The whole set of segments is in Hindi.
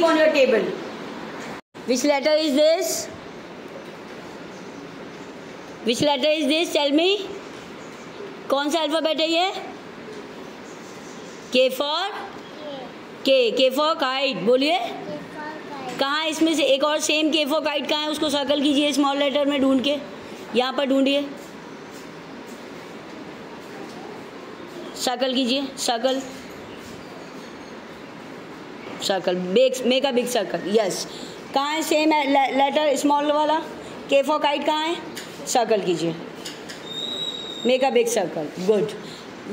keep on your table. Which letter is this? Which letter is this? Tell me. कौन सा अल्फ़ाबेट है ये? K for K for kite. बोलिए. कहाँ इसमें से एक और सेम K for kite कहाँ है? उसको सर्कल कीजिए स्मॉल लेटर में ढूंढ के. यहाँ पर ढूंढिए. सर्कल कीजिए. Circle. Make a big circle. Yes. कहाँ है सेम लेटर स्मॉल वाला? K for kite कहाँ है? सर्कल कीजिए. Make a big circle. Good.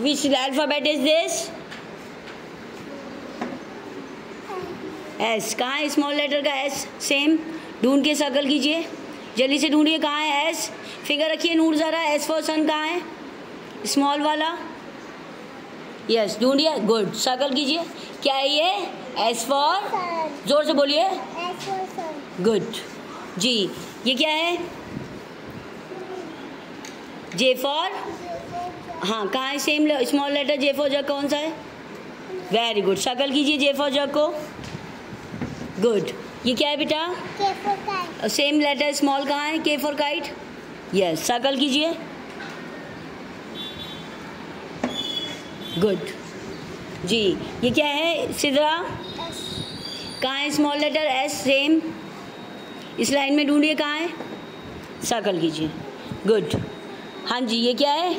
Which alphabet is this? S. कहाँ है स्मॉल लेटर का एस? सेम. ढूंढ के सर्कल कीजिए. जल्दी से ढूंढिए कहाँ है एस. फिगर रखिए नूर ज़रा. एस फॉर सन कहाँ है? स्मॉल वाला. यस. ढूंढिए. गुड. सर्कल कीजिए. क्या है ये? S for. जोर से बोलिए. गुड. जी. ये क्या है? J for. हाँ. कहाँ है same small letter J for jug? कौन सा है? Very good. सर्कल कीजिए जे फॉर जग को. गुड. ये क्या है बेटा? K for kite. Same letter small कहाँ है? K for kite. Yes. Circle कीजिए. गुड. जी. ये क्या है सिद्रा? कहाँ है स्मॉल लेटर एस? सेम. इस लाइन में ढूंढिए कहाँ है. सर्कल कीजिए. गुड. हाँ जी. ये क्या है?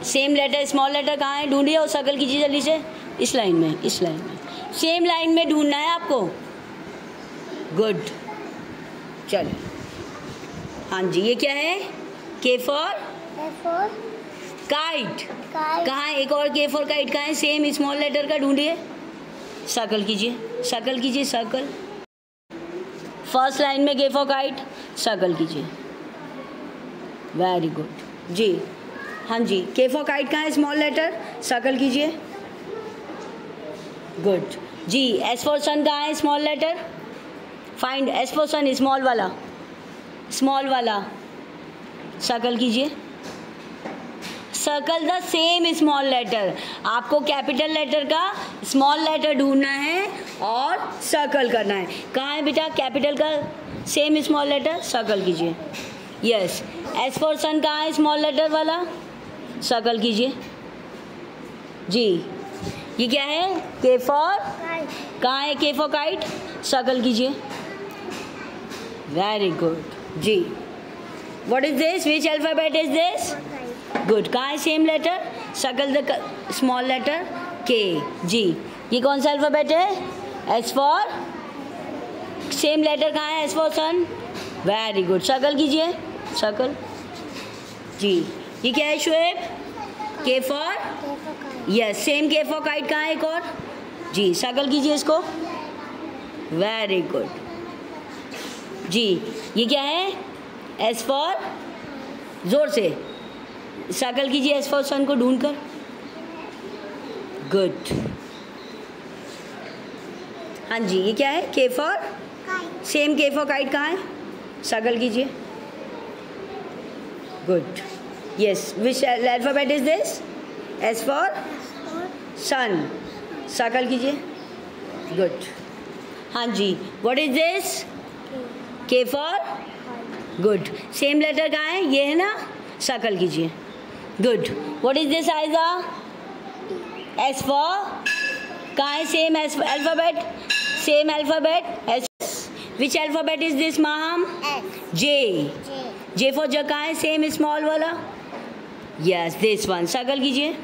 सेम लेटर स्मॉल लेटर कहाँ है? ढूंढिए और सर्कल कीजिए जल्दी से. इस लाइन में सेम लाइन में ढूंढना है आपको. गुड. चलो. हाँ जी. ये क्या है? K for kite. कहाँ है एक और K for काइट कहाँ है? सेम स्मॉल लेटर का ढूंढिए. सर्कल कीजिए. सर्कल. फर्स्ट लाइन में K for काइट. सर्कल कीजिए. Very good. जी. हाँ जी. K for काइट कहाँ है? Small letter. सर्कल कीजिए. गुड. जी. S for सन कहाँ है? Small letter. Find S for sun small वाला. सर्कल कीजिए. Circle the same small letter. आपको कैपिटल लेटर का स्मॉल लेटर ढूंढना है और सर्कल करना है. कहाँ है बेटा कैपिटल का सेम स्मॉल लेटर? सर्कल कीजिए. यस. S for सन कहाँ है? स्मॉल लेटर वाला. सर्कल कीजिए. जी. ये क्या है? K for कहाँ है? K for kite. सर्कल कीजिए. Very good. जी. What is this? Which alphabet is this? Good. कहाँ है same letter? Circle the small letter K. जी. ये कौन सा अल्फ़ाबेट है? S for. सेम लेटर कहाँ है? S for sun. Very good. Circle कीजिए. सर्कल. जी. ये क्या है Shoaib? K for. Yes. Same K for kite कहाँ है एक और? जी. सर्कल कीजिए इसको. Very good. जी. ये क्या है? S for. जोर से सर्कल कीजिए S for सन को ढूंढकर. गुड. हाँ जी. ये क्या है? K for. Same K for kite कहाँ है? सर्कल कीजिए. Good. Yes. Which alphabet is this? S for sun. Circle कीजिए. गुड. हाँ जी. What is this? K for. Good. Same letter कहाँ है? ये है ना. सर्कल कीजिए. Good. What is this Aiza? S for. कहाँ है same alphabet? Same alphabet S. Which alphabet is this Maham? J for jug कहाँ है? सेम स्मॉल वाला. यस. This one. सर्कल कीजिए.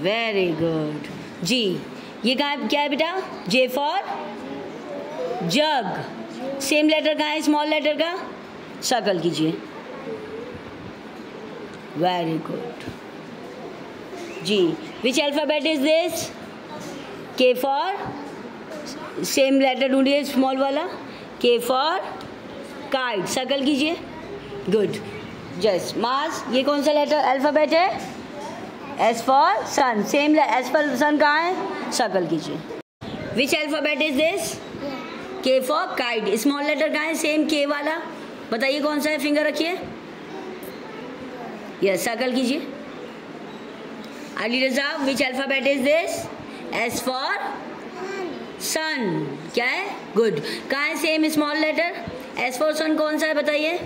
Very good. जी. ये कहाँ क्या है बेटा? J for jug. Same letter कहाँ है? स्मॉल लेटर का. सर्कल कीजिए. Very good. जी. Which alphabet is this? K for. Same letter ढूंढिए स्मॉल वाला. K for kite. सर्कल कीजिए. गुड. जस्ट मास. ये कौन सा लेटर अल्फ़ाबेट है? S for sun. Same S for sun कहाँ है? सर्कल कीजिए. Which alphabet is this? K for kite. Small letter कहाँ है? सेम K वाला. बताइए कौन सा है? फिंगर रखिए. यस. सर्कल कीजिए. Ali Raza. Which alphabet is this? S for sun, क्या है? गुड। कहाँ है same small letter? S for sun कौन सा है बताइए?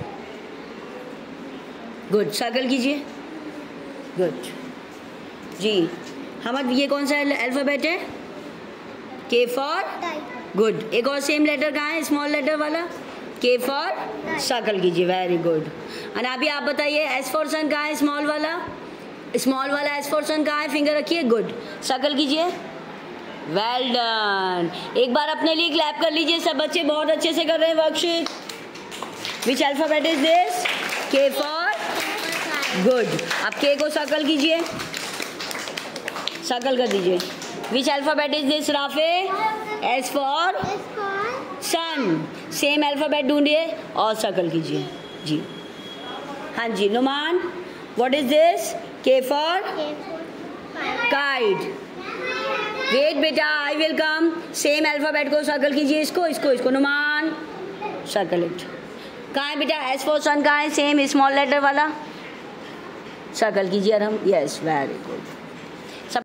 गुड, सर्कल कीजिए। गुड जी। हम ये कौन सा अल्फ़ाबेट है? के फॉर? गुड। एक और सेम लेटर कहाँ है स्मॉल लेटर वाला? के फॉर? सर्कल कीजिए, वेरी गुड। और अभी आप बताइए एस फॉर सन कहाँ है स्मॉल वाला? स्मॉल वाला एस फॉर सन कहाँ है? फिंगर रखिए, गुड, सर्कल कीजिए, वेल डन। एक बार अपने लिए क्लैप कर लीजिए, सब बच्चे बहुत अच्छे से कर रहे हैं worksheet. Which alphabet is this? K for? Good. अब के को सर्कल कीजिए, सर्कल कर दीजिए। Which alphabet is this Rafay? S for sun. Same alphabet ढूंढिए और सर्कल कीजिए जी। हाँ जी, Numan, what is this? K for kite. Wait बेटा, I will come. Same alphabet को सर्कल कीजिए, इसको नुमान, सर्कल इट। कहाँ है बेटा एस फॉर सन? कहाँ है सेम स्मॉल लेटर वाला? सर्कल कीजिए और हम, यस, वेरी गुड।